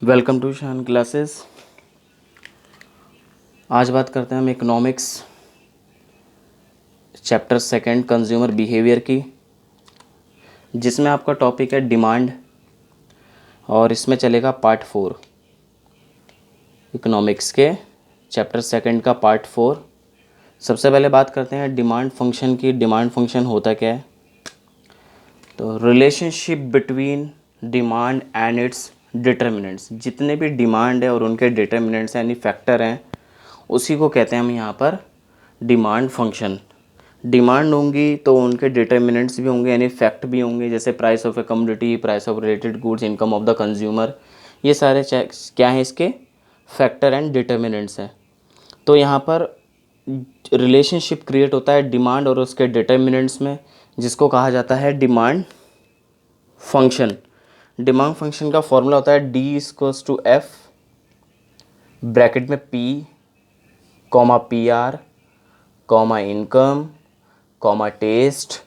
Welcome to शान classes. आज बात करते हैं हम economics chapter second consumer behaviour की, जिसमें आपका टॉपिक है डिमांड और इसमें चलेगा पार्ट 4 इकोनॉमिक्स के चैप्टर सेकंड का पार्ट 4। सबसे पहले बात करते हैं डिमांड फंक्शन की। डिमांड फंक्शन होता क्या है? तो relationship between demand and it's determinants. जितने भी डिमांड है और उनके डिटर्मिनेंट्स यानी फैक्टर हैं, उसी को कहते हैं हम यहाँ पर डिमांड फंक्शन। डिमांड होंगी तो उनके डिटर्मिनेंट्स भी होंगे यानी फैक्ट भी होंगे, जैसे price of A commodity, price of related goods, income of the consumer. ये सारे क्या हैं? इसके फैक्टर एंड डिटर्मिनेंट्स हैं। तो यहाँ पर रिलेशनशिप क्रिएट होता है डिमांड और उसके डिटर्मिनेंट्स में, जिसको कहा जाता है डिमांड फंक्शन। डिमांड फंक्शन का फॉर्मूला होता है D equals to F bracket में P comma P R comma income comma taste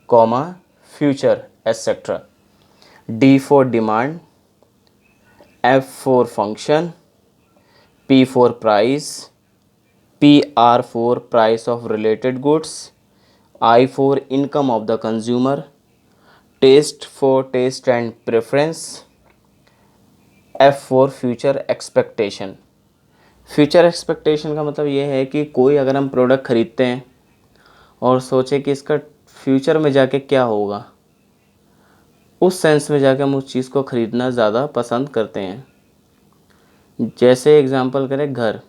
comma future etcetera. D for demand, F for function, P for price, P R for price of related goods, I for income of the consumer, taste for taste and preference, F for future expectation. Future expectation का मतलब ये है कि कोई अगर हम product ख़रीदते हैं और सोचे कि इसका फ्यूचर में जाके क्या होगा, उस सेंस में जाके हम उस चीज़ को ख़रीदना ज़्यादा पसंद करते हैं। जैसे एग्जांपल करें घर,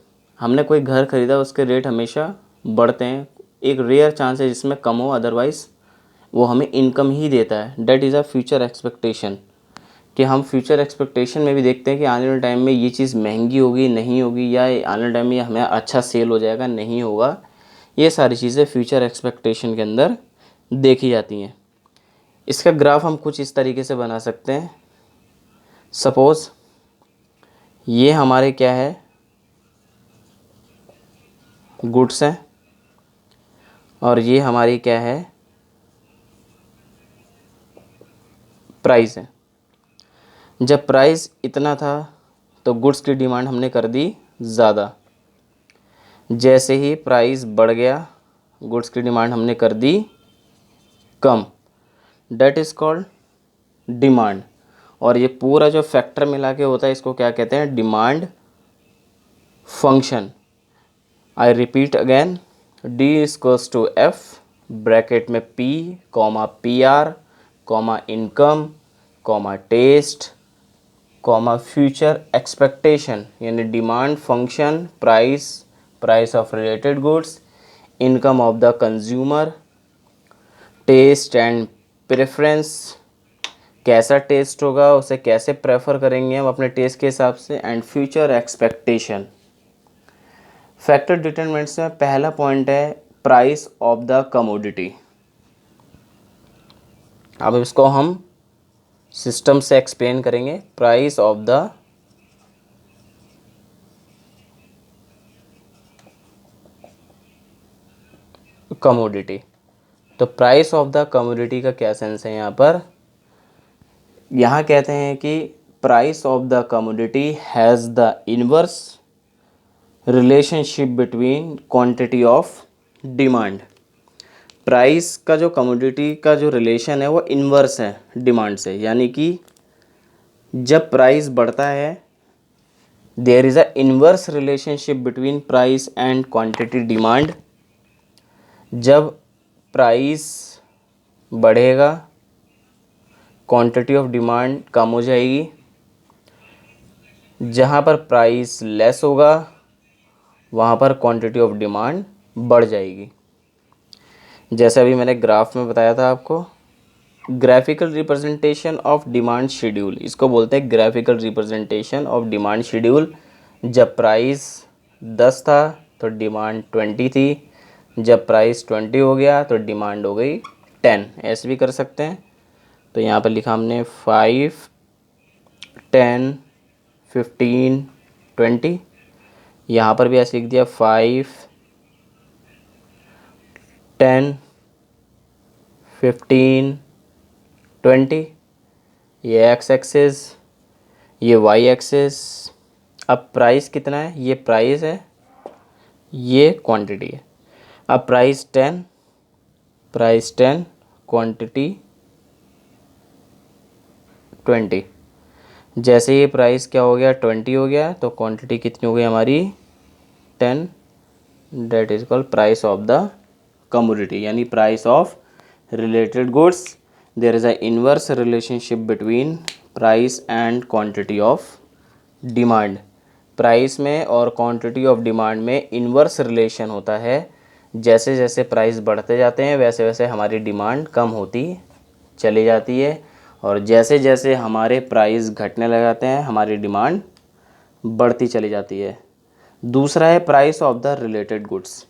हमने कोई घर ख़रीदा, उसके रेट हमेशा बढ़ते हैं। एक रेयर चांस है जिसमें कम हो, अदरवाइज़ वो हमें इनकम ही देता है। That is a future expectation, कि हम फ्यूचर एक्सपेक्टेशन में भी देखते हैं कि आने वाले टाइम में ये चीज़ महंगी होगी नहीं होगी, या आने वाले टाइम में हमें अच्छा सेल हो जाएगा नहीं होगा। ये सारी चीज़ें फ्यूचर एक्सपेक्टेशन के अंदर देखी जाती हैं। इसका ग्राफ हम कुछ इस तरीके से बना सकते हैं। सपोज़ ये हमारे क्या है, गुड्स हैं, और ये हमारी क्या है, प्राइस है। जब प्राइस इतना था तो गुड्स की डिमांड हमने कर दी ज़्यादा। जैसे ही प्राइस बढ़ गया, गुड्स की डिमांड हमने कर दी कम। That is called demand. और ये पूरा जो फैक्टर मिला के होता है, इसको क्या कहते हैं? Demand function. I repeat again, D equals to F bracket में P comma P R comma income comma taste comma future expectation, यानी demand function, price, price of related goods, income of the consumer, taste and preference, कैसा taste होगा, उसे कैसे prefer करेंगे हम अपने test के हिसाब से, and future expectation. Factor determinants में पहला पॉइंट है प्राइस ऑफ द कमोडिटी। अब इसको हम सिस्टम से एक्सप्लेन करेंगे। Price of the commodity. तो प्राइस ऑफ द कमोडिटी का क्या सेंस है यहाँ पर? यहाँ कहते हैं कि price of the commodity has the inverse relationship between quantity of demand. Price का जो कमोडिटी का जो रिलेशन है वो इन्वर्स है डिमांड से, यानी कि जब प्राइस बढ़ता है there is a inverse relationship between price and quantity demand. जब प्राइस बढ़ेगा क्वांटिटी ऑफ डिमांड कम हो जाएगी। जहाँ पर प्राइस लेस होगा वहाँ पर क्वांटिटी ऑफ डिमांड बढ़ जाएगी। जैसे अभी मैंने ग्राफ में बताया था आपको, graphical representation of demand schedule, इसको बोलते हैं graphical representation of demand schedule. जब प्राइस 10 था तो डिमांड 20 थी, जब प्राइस 20 हो गया तो डिमांड हो गई 10। ऐसे भी कर सकते हैं। तो यहाँ पर लिखा हमने 5, 10, 15, 20। यहाँ पर भी ऐसे लिख दिया 5, 10, 15, 20। ये एक्स एक्सिस, ये वाई एक्सेस। अब प्राइस कितना है, ये प्राइस है, ये क्वांटिटी है। अब प्राइस 10, क्वांटिटी 20। जैसे ये प्राइस क्या हो गया, 20 हो गया, तो क्वांटिटी कितनी हो गई हमारी, 10। That is called price of the commodity, यानी price of related goods. There is a inverse relationship between price and quantity of demand. Price में और क्वांटिटी ऑफ डिमांड में इनवर्स रिलेशन होता है। जैसे जैसे प्राइस बढ़ते जाते हैं वैसे वैसे हमारी डिमांड कम होती चली जाती है, और जैसे जैसे हमारे प्राइस घटने लग जाते हैं हमारी डिमांड बढ़ती चली जाती है। दूसरा है price of the related goods.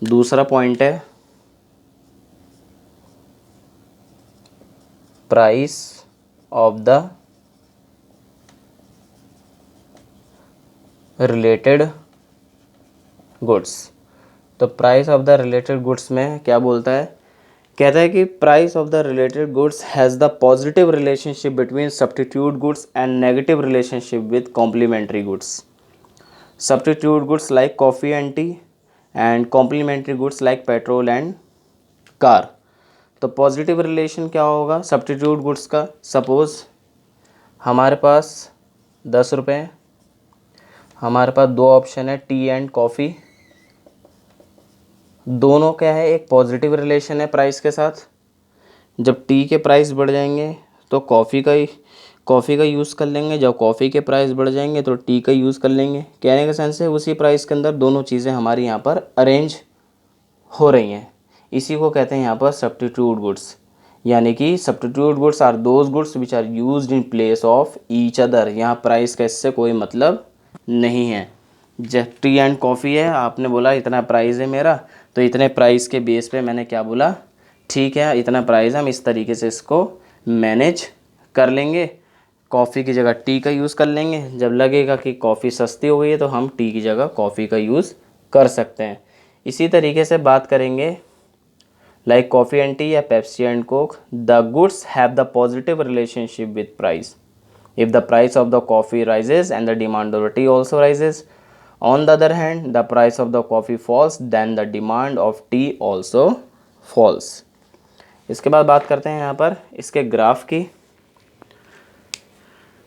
दूसरा पॉइंट है price of the related goods. तो price of the related goods में क्या बोलता है, कहता है कि price of the related goods has the positive relationship between substitute goods and negative relationship with complementary goods. Substitute goods like coffee and tea and complementary goods like petrol and car. तो positive relation क्या होगा substitute goods का, suppose हमारे पास 10 रुपये, हमारे पास दो option है T and coffee. दोनों क्या है, एक पॉजिटिव रिलेशन है प्राइस के साथ। जब टी के प्राइस बढ़ जाएंगे तो कॉफ़ी का यूज़ कर लेंगे, जब कॉफ़ी के प्राइस बढ़ जाएंगे तो टी का यूज़ कर लेंगे। कहने का सेंस है उसी प्राइस के अंदर दोनों चीज़ें हमारी यहाँ पर अरेंज हो रही हैं। इसी को कहते हैं यहाँ पर सब्स्टिट्यूट गुड्स। यानी कि substitute goods are those goods which are used in place of each other. यहाँ प्राइस का इससे कोई मतलब नहीं है। जब टी एंड कॉफ़ी है, आपने बोला इतना प्राइस है मेरा, तो इतने प्राइस के बेस पे मैंने क्या बोला, ठीक है इतना प्राइस हम इस तरीके से इसको मैनेज कर लेंगे, कॉफ़ी की जगह टी का यूज़ कर लेंगे। जब लगेगा कि कॉफ़ी सस्ती हो गई है तो हम टी की जगह कॉफ़ी का यूज़ कर सकते हैं। इसी तरीके से बात करेंगे लाइक कॉफ़ी एंड टी या Pepsi and Coke, the goods have the positive relationship with price. If the price of the coffee rises and the demand of the tea also rises, on the other hand, the price of the coffee falls, then the demand of tea also falls. इसके बाद बात करते हैं यहाँ पर इसके graph की।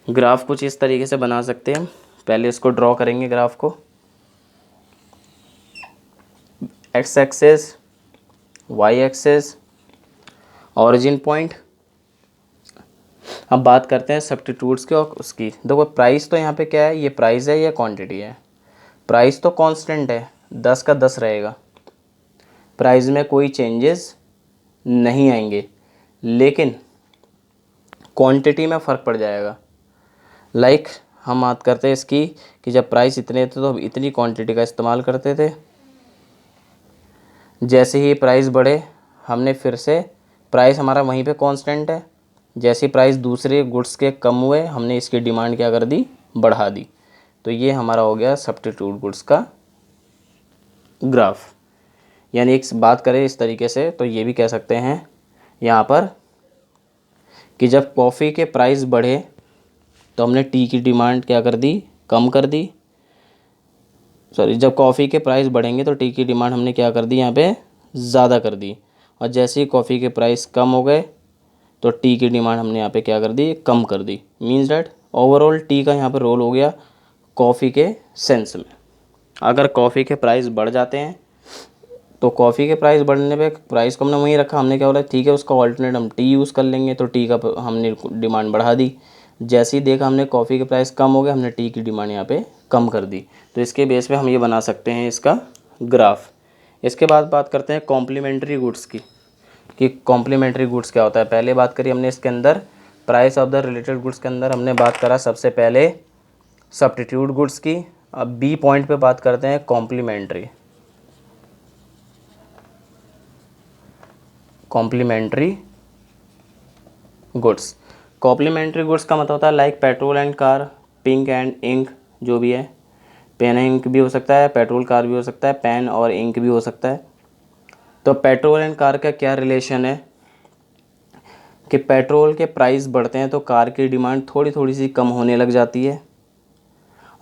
Graph कुछ इस तरीके से बना सकते हैं। पहले इसको ड्रॉ करेंगे ग्राफ को। X axis, y axis, origin point. अब बात करते हैं सब्स्टिट्यूट्स की और उसकी। देखो प्राइस तो यहाँ पे क्या है, ये प्राइस है, ये क्वांटिटी है। प्राइस तो कांस्टेंट है, 10 का 10 रहेगा, प्राइस में कोई चेंजेस नहीं आएंगे, लेकिन क्वांटिटी में फ़र्क पड़ जाएगा। लाइक हम बात करते हैं इसकी कि जब प्राइस इतने थे तो हम इतनी क्वांटिटी का इस्तेमाल करते थे। जैसे ही प्राइस बढ़े हमने फिर से, प्राइस हमारा वहीं पे कांस्टेंट है, जैसे प्राइस दूसरे गुड्स के कम हुए हमने इसकी डिमांड क्या कर दी, बढ़ा दी। तो ये हमारा हो गया सब्स्टिट्यूट गुड्स का ग्राफ। यानी एक बात करें इस तरीके से तो ये भी कह सकते हैं यहाँ पर कि जब कॉफ़ी के प्राइस बढ़े तो हमने टी की डिमांड क्या कर दी, कम कर दी। सॉरी, जब कॉफ़ी के प्राइस बढ़ेंगे तो टी की डिमांड हमने क्या कर दी, यहाँ पे ज़्यादा कर दी। और जैसे ही कॉफ़ी के प्राइस कम हो गए तो टी की डिमांड हमने यहाँ पे क्या कर दी, कम कर दी। मीन्स डैट ओवरऑल टी का यहाँ पे रोल हो गया कॉफ़ी के सेंस में। अगर कॉफ़ी के प्राइस बढ़ जाते हैं तो कॉफ़ी के प्राइस बढ़ने पे प्राइस को हमने वहीं रखा, हमने क्या बोला ठीक है उसका ऑल्टरनेट हम टी यूज़ कर लेंगे, तो टी का हमने डिमांड बढ़ा दी। जैसे ही देखा हमने कॉफ़ी के प्राइस कम हो गए हमने टी की डिमांड यहाँ पे कम कर दी। तो इसके बेस पे हम ये बना सकते हैं इसका ग्राफ। इसके बाद बात करते हैं कॉम्प्लीमेंट्री गुड्स की, कि कॉम्प्लीमेंट्री गुड्स क्या होता है। पहले बात करी हमने इसके अंदर price of the related goods के अंदर हमने बात करा सबसे पहले सब्स्टिट्यूट गुड्स की। अब बी पॉइंट पे बात करते हैं कॉम्प्लीमेंट्री गुड्स। कॉम्प्लीमेंट्री गुड्स का मतलब होता है like petrol and car, pink and ink, जो भी है, पेन इंक भी हो सकता है, पेट्रोल कार भी हो सकता है, पेन और इंक भी हो सकता है। तो पेट्रोल एंड कार का क्या रिलेशन है, कि पेट्रोल के प्राइस बढ़ते हैं तो कार की डिमांड थोड़ी थोड़ी सी कम होने लग जाती है,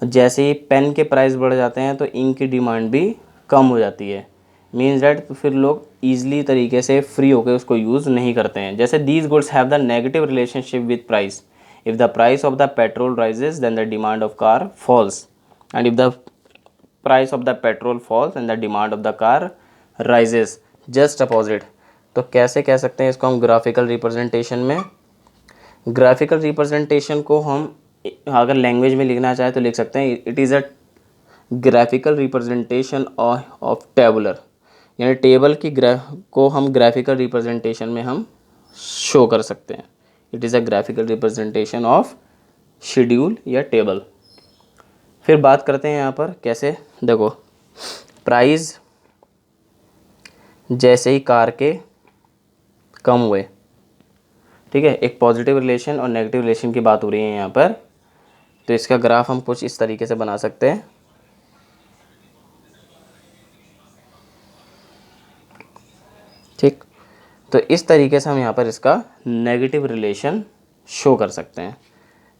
और जैसे ही पेन के प्राइस बढ़ जाते हैं तो इंक की डिमांड भी कम हो जाती है। मीन्स डैट तो फिर लोग ईजिली तरीके से फ्री होकर उसको यूज़ नहीं करते हैं। जैसे these goods have the negative relationship with price. If the price of the petrol rises then the demand of car falls, and if the price of the petrol falls and the demand of the car rises. Just opposite. तो कैसे कह सकते हैं इसको हम graphical representation में? Graphical representation को हम अगर लैंग्वेज में लिखना चाहे तो लिख सकते हैं it is a graphical representation of tabular, यानी टेबल की को हम ग्राफिकल रिप्रेजेंटेशन में हम शो कर सकते हैं। It is a graphical representation of schedule या टेबल। फिर बात करते हैं यहाँ पर कैसे, देखो प्राइस जैसे ही कार के कम हुए, ठीक है, एक पॉजिटिव रिलेशन और नेगेटिव रिलेशन की बात हो रही है यहाँ पर, तो इसका ग्राफ हम कुछ इस तरीके से बना सकते हैं। ठीक, तो इस तरीके से हम यहाँ पर इसका नेगेटिव रिलेशन शो कर सकते हैं।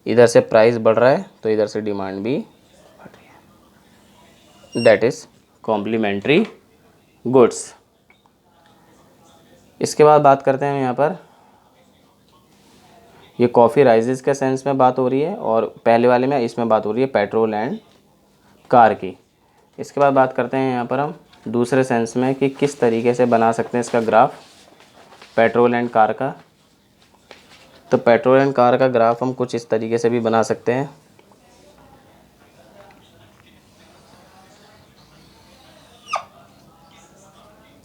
इधर से प्राइस बढ़ रहा है तो इधर से डिमांड भी बढ़ रही है, दैट इज़ कॉम्प्लीमेंट्री गुड्स। इसके बाद बात करते हैं हम यहाँ पर, ये कॉफ़ी राइजेस के सेंस में बात हो रही है और पहले वाले में इसमें बात हो रही है पेट्रोल एंड कार की। इसके बाद बात करते हैं यहाँ पर हम दूसरे सेंस में कि किस तरीके से बना सकते हैं इसका ग्राफ पेट्रोल एंड कार का। तो पेट्रोल एंड कार का ग्राफ हम कुछ इस तरीके से भी बना सकते हैं।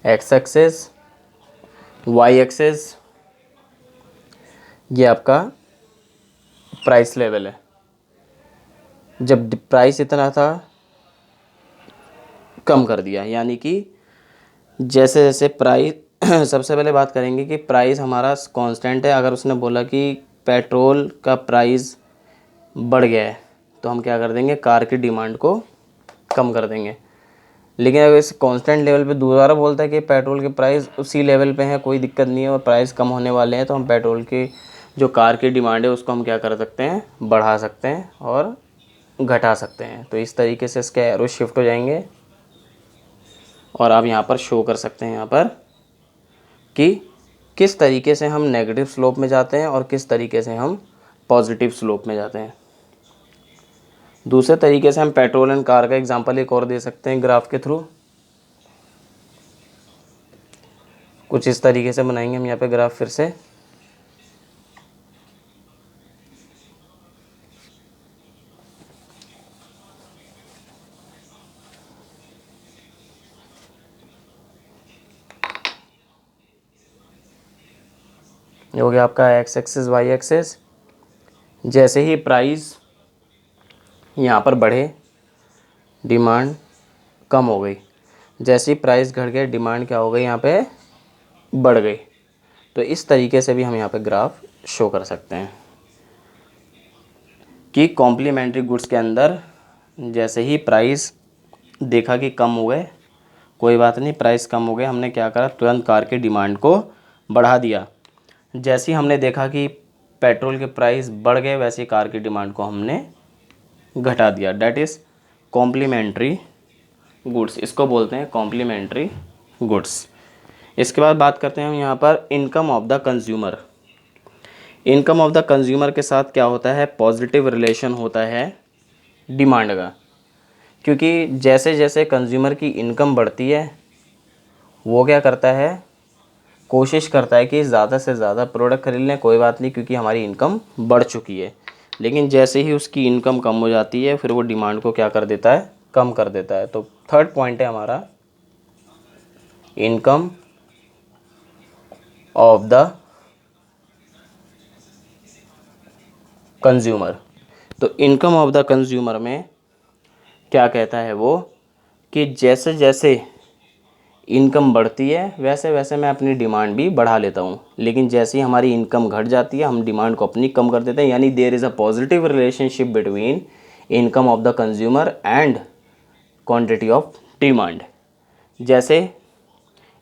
एक्स एक्सेस, वाई एक्सेस, ये आपका प्राइस लेवल है। जब प्राइस इतना था कम कर दिया, यानी कि जैसे जैसे प्राइस सबसे पहले बात करेंगे कि प्राइस हमारा कांस्टेंट है। अगर उसने बोला कि पेट्रोल का प्राइस बढ़ गया है तो हम क्या कर देंगे, कार की डिमांड को कम कर देंगे। लेकिन अगर इस कांस्टेंट लेवल पे दोबारा बोलता है कि पेट्रोल के प्राइस उसी लेवल पे है, कोई दिक्कत नहीं है और प्राइस कम होने वाले हैं, तो हम पेट्रोल की जो कार की डिमांड है उसको हम क्या कर सकते हैं, बढ़ा सकते हैं और घटा सकते हैं। तो इस तरीके से इसके एरो शिफ्ट हो जाएंगे और आप यहाँ पर शो कर सकते हैं यहाँ पर कि किस तरीके से हम नेगेटिव स्लोप में जाते हैं और किस तरीके से हम पॉजिटिव स्लोप में जाते हैं। दूसरे तरीके से हम पेट्रोल एंड कार का एग्जांपल एक और दे सकते हैं ग्राफ के थ्रू। कुछ इस तरीके से बनाएंगे हम यहाँ पे ग्राफ फिर से। ये हो गया आपका एक्स एक्सेस वाई एक्सेस। जैसे ही प्राइस यहाँ पर बढ़े डिमांड कम हो गई, जैसे ही प्राइस घट गए डिमांड क्या हो गई, यहाँ पे बढ़ गई। तो इस तरीके से भी हम यहाँ पे ग्राफ शो कर सकते हैं कि कॉम्प्लीमेंट्री गुड्स के अंदर जैसे ही प्राइस देखा कि कम हो गए, कोई बात नहीं, प्राइस कम हो गए, हमने क्या करा, तुरंत कार की डिमांड को बढ़ा दिया। जैसे ही हमने देखा कि पेट्रोल के प्राइस बढ़ गए वैसे ही कार की डिमांड को हमने घटा दिया। डैट इज़ कॉम्प्लीमेंट्री गुड्स, इसको बोलते हैं कॉम्प्लीमेंट्री गुड्स। इसके बाद बात करते हैं हम यहाँ पर income of the consumer. Income of the consumer के साथ क्या होता है, पॉजिटिव रिलेशन होता है डिमांड का, क्योंकि जैसे जैसे कंज्यूमर की इनकम बढ़ती है वो क्या करता है, कोशिश करता है कि ज़्यादा से ज़्यादा प्रोडक्ट खरीद लें, कोई बात नहीं क्योंकि हमारी इनकम बढ़ चुकी है। लेकिन जैसे ही उसकी इनकम कम हो जाती है फिर वो डिमांड को क्या कर देता है, कम कर देता है। तो थर्ड पॉइंट है हमारा इनकम ऑफ द कंज्यूमर। तो इनकम ऑफ द कंज्यूमर में क्या कहता है वो कि जैसे जैसे इनकम बढ़ती है वैसे वैसे मैं अपनी डिमांड भी बढ़ा लेता हूँ, लेकिन जैसे ही हमारी इनकम घट जाती है हम डिमांड को अपनी कम कर देते हैं। यानी there is a positive relationship between income of the consumer and quantity of demand. जैसे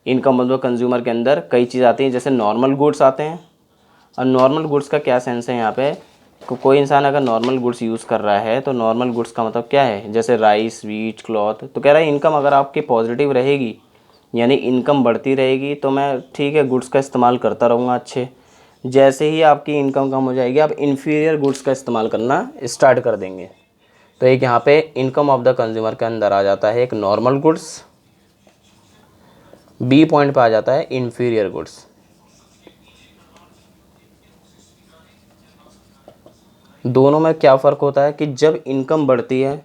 इनकम ऑफ द कंज्यूमर के अंदर कई चीज़ आती हैं, जैसे नॉर्मल गुड्स आते हैं, और नॉर्मल गुड्स का क्या सेंस है यहाँ पे, कोई इंसान अगर नॉर्मल गुड्स यूज़ कर रहा है तो नॉर्मल गुड्स का मतलब क्या है, जैसे राइस, वीट, क्लॉथ। तो कह रहा है इनकम अगर आपकी पॉजिटिव रहेगी यानी इनकम बढ़ती रहेगी तो मैं ठीक है गुड्स का इस्तेमाल करता रहूँगा अच्छे। जैसे ही आपकी इनकम कम हो जाएगी आप इन्फीरियर गुड्स का इस्तेमाल करना स्टार्ट कर देंगे। तो एक यहाँ पे इनकम ऑफ द कंज्यूमर के अंदर आ जाता है एक नॉर्मल गुड्स, बी पॉइंट पे आ जाता है इन्फीरियर गुड्स। दोनों में क्या फ़र्क होता है कि जब इनकम बढ़ती है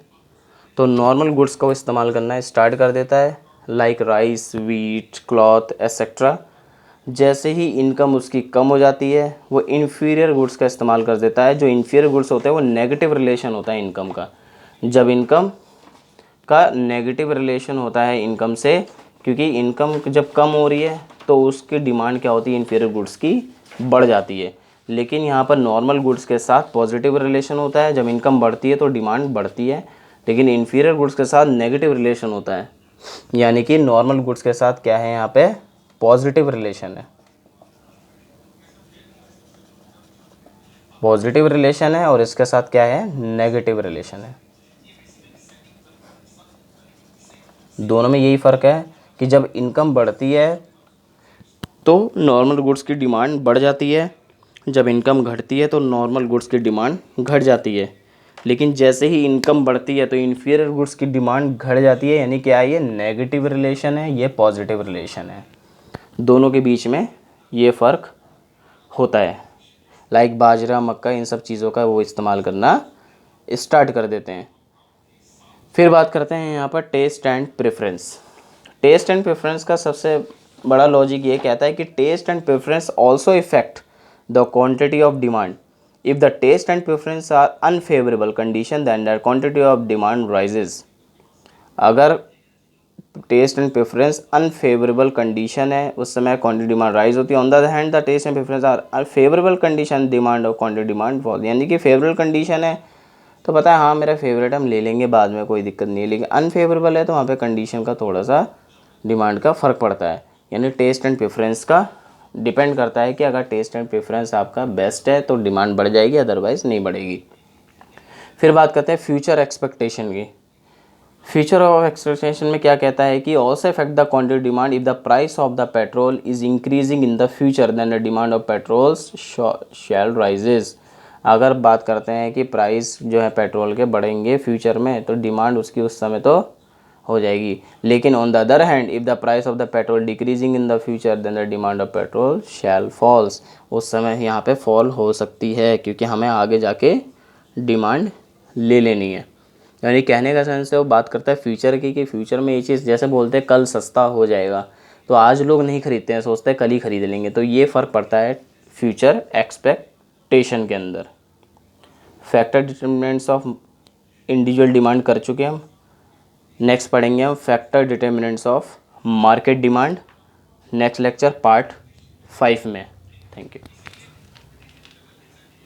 तो नॉर्मल गुड्स को इस्तेमाल करना स्टार्ट कर देता है, like rice, wheat, cloth etcetera. जैसे ही इनकम उसकी कम हो जाती है वो इन्फीरियर गुड्स का इस्तेमाल कर देता है। जो इन्फीरियर गुड्स होते हैं वो नेगेटिव रिलेशन होता है इनकम का। जब इनकम का नेगेटिव रिलेशन होता है इनकम से, क्योंकि इनकम जब कम हो रही है तो उसकी डिमांड क्या होती है, इन्फीरियर गुड्स की बढ़ जाती है। लेकिन यहाँ पर नॉर्मल गुड्स के साथ पॉजिटिव रिलेशन होता है, जब इनकम बढ़ती है तो डिमांड बढ़ती है, लेकिन इन्फीरियर गुड्स के साथ नेगेटिव रिलेशन होता है। यानी कि नॉर्मल गुड्स के साथ क्या है, यहाँ पे पॉजिटिव रिलेशन है, पॉजिटिव रिलेशन है, और इसके साथ क्या है, नेगेटिव रिलेशन है। दोनों में यही फ़र्क है कि जब इनकम बढ़ती है तो नॉर्मल गुड्स की डिमांड बढ़ जाती है, जब इनकम घटती है तो नॉर्मल गुड्स की डिमांड घट जाती है। लेकिन जैसे ही इनकम बढ़ती है तो इन्फीरियर गुड्स की डिमांड घट जाती है। यानी क्या है, ये नेगेटिव रिलेशन है, ये पॉजिटिव रिलेशन है। दोनों के बीच में ये फ़र्क होता है। लाइक बाजरा, मक्का, इन सब चीज़ों का वो इस्तेमाल करना स्टार्ट कर देते हैं। फिर बात करते हैं यहाँ पर taste and preference. Taste and preference का सबसे बड़ा लॉजिक ये कहता है कि taste and preference also effect the quantity of demand. If the taste and preference are unfavourable condition then the quantity of demand rises. अगर taste and preference unfavourable condition है उस समय क्वांटिटी डिमांड राइज होती है। On the other hand the taste and preference are favourable condition, demand और quantity demand fall. यानी कि favourable condition है तो पता है हाँ मेरा फेवरेट हम ले लेंगे बाद में, कोई दिक्कत नहीं है। लेकिन अनफेवरेबल है तो वहाँ पे कंडीशन का थोड़ा सा डिमांड का फ़र्क पड़ता है। यानी टेस्ट एंड प्रेफरेंस का डिपेंड करता है कि अगर टेस्ट एंड प्रेफरेंस आपका बेस्ट है तो डिमांड बढ़ जाएगी, अदरवाइज़ नहीं बढ़ेगी। फिर बात करते हैं फ्यूचर एक्सपेक्टेशन की। फ्यूचर ऑफ एक्सपेक्टेशन में क्या कहता है कि also effect the quantity demand if the price of the petrol is increasing in the future then the demand of petrols shall rises. अगर बात करते हैं कि प्राइस जो है पेट्रोल के बढ़ेंगे फ्यूचर में तो डिमांड उसकी उस समय तो हो जाएगी। लेकिन on the other hand if the price of the petrol decreasing in the future then the demand of petrol shall falls. उस समय यहाँ पे फॉल हो सकती है क्योंकि हमें आगे जाके डिमांड ले लेनी है। यानी कहने का सेंस है वो बात करता है फ्यूचर की कि फ्यूचर में ये चीज़ जैसे बोलते हैं कल सस्ता हो जाएगा, तो आज लोग नहीं खरीदते हैं, सोचते हैं कल ही खरीद लेंगे। तो ये फ़र्क पड़ता है फ्यूचर एक्सपेक्टेशन के अंदर। Factor determinants of individual demand कर चुके हम। नेक्स्ट पढ़ेंगे हम factor determinants of market demand next lecture part 5 में। Thank you.